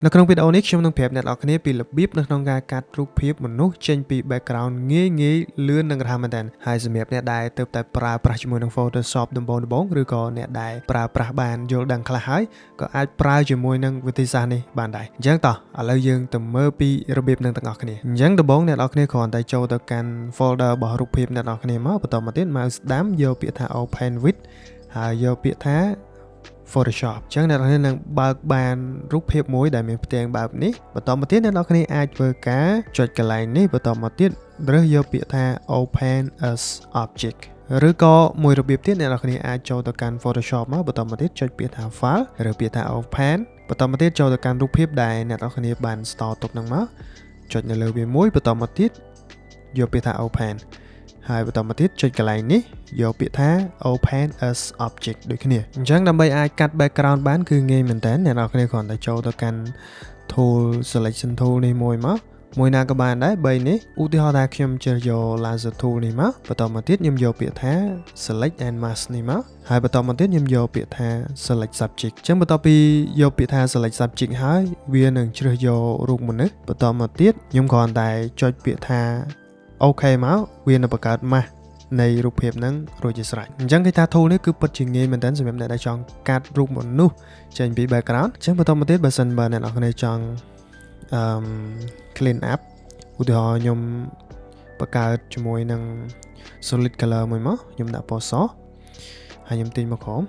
នៅក្នុងវីដេអូនេះខ្ញុំនឹងប្រាប់អ្នកនរគ្នាពីរបៀបនៅក្នុងការកាត់រូបភាពមនុស្សចេញពី background ងាយលឿននិងរហ័សមែនទែនហើយសម្រាប់អ្នកដែលទើបតែប្រើប្រាស់ជាមួយនឹង Photoshop ដំបូងឬក៏អ្នកដែលប្រើប្រាស់បានយល់ដឹងខ្លះហើយក៏អាចប្រើជាមួយនឹងវិធីសាស្ត្រនេះបានដែរអញ្ចឹងតោះឥឡូវយើងទៅមើលពីរបៀបនឹងទាំងអស់គ្នាអញ្ចឹងដំបូងអ្នកនរគ្នាគ្រាន់តែចូលទៅកាន់ folder របស់រូបភាពអ្នកនរគ្នាមកបន្តមកទៀត mouse ស្ដាំយកពាក្យថា open with ហើយយកពាក្យថាPhotoshop អញ្ចឹងអ្នកនរគ្នានឹងបើកបានរូបភាពមួយដែលមានផ្ទាំងបែបនេះបន្តមកទៀតអ្នកនរគ្នាអាចធ្វើការចុចកន្លែងនេះបន្តមកទៀតរើសយកពាក្យថា Open as Object ឬក៏មួយរបៀបទៀតអ្នកនរគ្នាអាចចូលទៅកាន់ Photoshop មកបន្តមកទៀតចុចពាក្យថា File ឬពាក្យថា Open បន្តមកទៀតចូលទៅកាន់រូបភាពដែលអ្នកនរគ្នាបាន store ទុកហ្នឹងមកចុចនៅលើវាមួយបន្តមកទៀតយកពាក្យថា Open ហើយបន្តមកទៀតចុចកន្លែងនេះយកពាក្យថា Open as Object ដូចគ្នាអញ្ចឹងដើម្បីអាចកាត់ background បានគឺងាយមែនតើអ្នកនរគ្នាគ្រាន់តែចូលទៅកាន់ tool selection tool នេះមួយមកមួយណាក៏បានដែរ3នេះឧទាហរណ៍ថាខ្ញុំជ្រើសយក laser tool នេះមកបន្តមកទៀតខ្ញុំយកពាក្យថា select and mask នេះមកហើយបន្តមកទៀតខ្ញុំយកពាក្យថា select subject អញ្ចឹងបន្ទាប់ពីយកពាក្យថា select subject ហើយវានឹងជ្រើសយករូបមនុស្សបន្តមកទៀតខ្ញុំគ្រាន់តែចុចពាក្យថាអូខេមកវានឹងបង្កើតម៉ាស់នៃរូបភាពហ្នឹងរួចជាស្រេចអញ្ចឹងគេថា tool នេះគឺពិតជាងាយមែនទែនសម្រាប់អ្នកដែលចង់កាត់រូបមនុស្សចេញពី background អញ្ចឹងបន្តមកទៀតបើសិនបើអ្នកនរគ្នាចង់clean up ឧទាហរណ៍ខ្ញុំបង្កើតជាមួយនឹង solid color មួយមកខ្ញុំដាក់ពណ៌សហើយខ្ញុំទាញមកក្រោម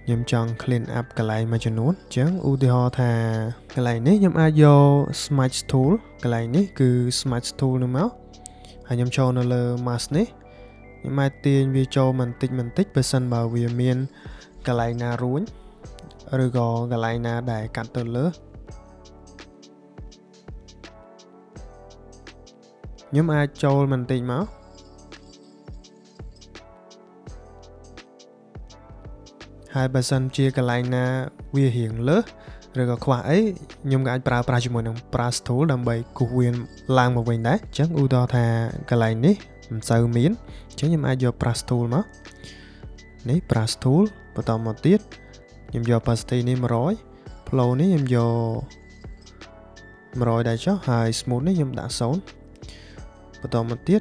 ខ្ញុំចង់ clean up កន្លែងមួយចំនួនអញ្ចឹងឧទាហរណ៍ថាកន្លែងនេះខ្ញុំអាចយក smudge tool កន្លែងនេះគឺ smudge tool នោះមកហើយខ្ញុំចូលនៅលើ mask នេះខ្ញុំអាចទាញវាចូលបន្តិចបើសិនបើវាមានកន្លែងណារួញឬក៏កន្លែងណាដែលកាត់ទៅលើខ្ញុំអាចចូលបន្តិចមកហើយបើសិនជាកន្លែងណាវារៀងលើសឬក៏ខ្វះអីខ្ញុំក៏អាចប្រើប្រាស់ជាមួយនឹង brush tool ដើម្បីគូសវាឡើងមកវិញដែរអញ្ចឹងឧទាហរណ៍ថាកន្លែងនេះមិនសូវមានអញ្ចឹងខ្ញុំអាចយក brush tool មកនេះ brush tool បន្តមកទៀតខ្ញុំយក opacity នេះ100 flow នេះខ្ញុំយក100ដែរចុះហើយ smooth នេះខ្ញុំដាក់0បន្តមកទៀត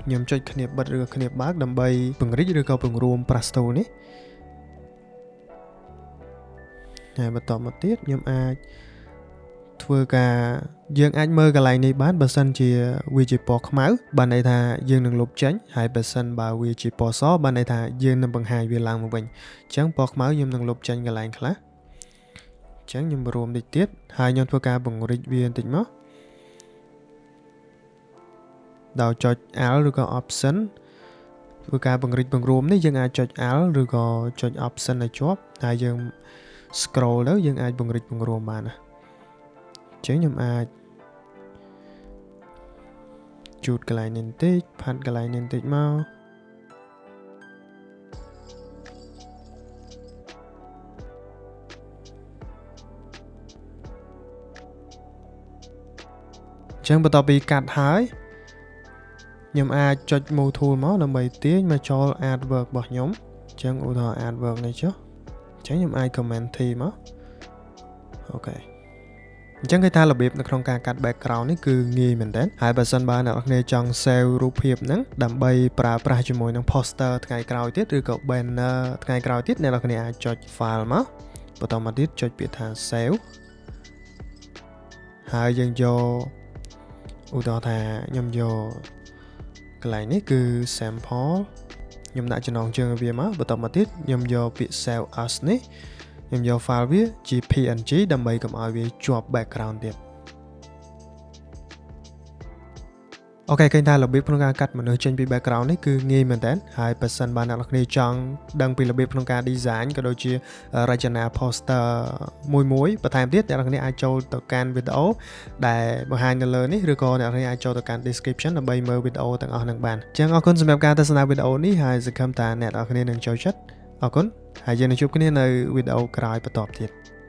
ខ្ញុំចុចគ្នាបិទឬក៏គ្នាបើកដើម្បីពង្រីកឬក៏ពង្រួម brush tool នេះហើយបន្តមកទៀតខ្ញុំអាចធ្វើការយើងអាចមើលកន្លែងនេះបានបើសិនជាវាជាពណ៌ខ្មៅបានន័យថាយើងនឹងលុបចេញហើយបើសិនបើវាជាពណ៌សបានន័យថាយើងនឹងបង្ហាញវាឡើងមកវិញអញ្ចឹងពណ៌ខ្មៅខ្ញុំនឹងលុបចេញកន្លែងខ្លះអញ្ចឹងខ្ញុំរួមតិចទៀតហើយខ្ញុំធ្វើការពង្រីកវាបន្តិចមកដោយចុច Alt ឬក៏ Option ធ្វើការពង្រីកពង្រួមនេះយើងអាចចុច Alt ឬក៏ចុច Option ឲ្យជាប់ហើយយើង scroll ទៅយើងអាចពង្រីកពង្រួមបានណាអញ្ចឹងខ្ញុំអាចជូតកន្លែងនេះបន្តិចផាត់កន្លែងនេះបន្តិចមកអញ្ចឹងបន្ទាប់ពីកាត់ហើយខ្ញុំអាចចុច Move Tool មកដើម្បីទាញមកចូល Artwork របស់ខ្ញុំអញ្ចឹងឧទាហរណ៍ Artwork នេះចុះអញ្ចឹងខ្ញុំអាច Comment T មកអូខេអញ្ចឹងគេថារបៀបនៅក្នុងការកាត់ background នេះគឺងាយមែនតើហើយបើសិនបើអ្នកនរគ្នាចង់ save រូបភាពហ្នឹងដើម្បីប្រើប្រាស់ជាមួយនឹង poster ថ្ងៃក្រោយទៀតឬក៏ banner ថ្ងៃក្រោយទៀតអ្នកនរគ្នាអាចចុច file មកបន្តមកទៀតចុចពាក្យថា save ហើយយើងយកឧទាហរណ៍ថាខ្ញុំយកកន្លែងនេះគឺ sample ខ្ញុំដាក់ចំណងជើងវាមកបន្តមកទៀតខ្ញុំយកពាក្យ save as នេះខ្ញុំយក file វាជា PNG ដើម្បីកុំឲ្យវាជាប់ background ទៀតអូខេឃើញថារបៀបក្នុងការកាត់មនុស្សចេញពី background នេះគឺងាយមែនតើហើយបើសិនបានអ្នកនរគ្នាចង់ដឹងពីរបៀបក្នុងការ design ក៏ដូចជារចនា poster មួយបន្ថែមទៀតអ្នកនរគ្នាអាចចូលទៅកាន់វីដេអូដែលបង្ហាញនៅលើនេះឬក៏អ្នកនរគ្នាអាចចូលទៅកាន់ description ដើម្បីមើលវីដេអូទាំងអស់ហ្នឹងបានអញ្ចឹងអរគុណសម្រាប់ការទស្សនាវីដេអូនេះហើយសង្ឃឹមថាអ្នកនរគ្នានឹងចូលចិត្តអរគុណហើយយើងនឹងជួបគ្នានៅវីដេអូក្រោយបន្តទៀត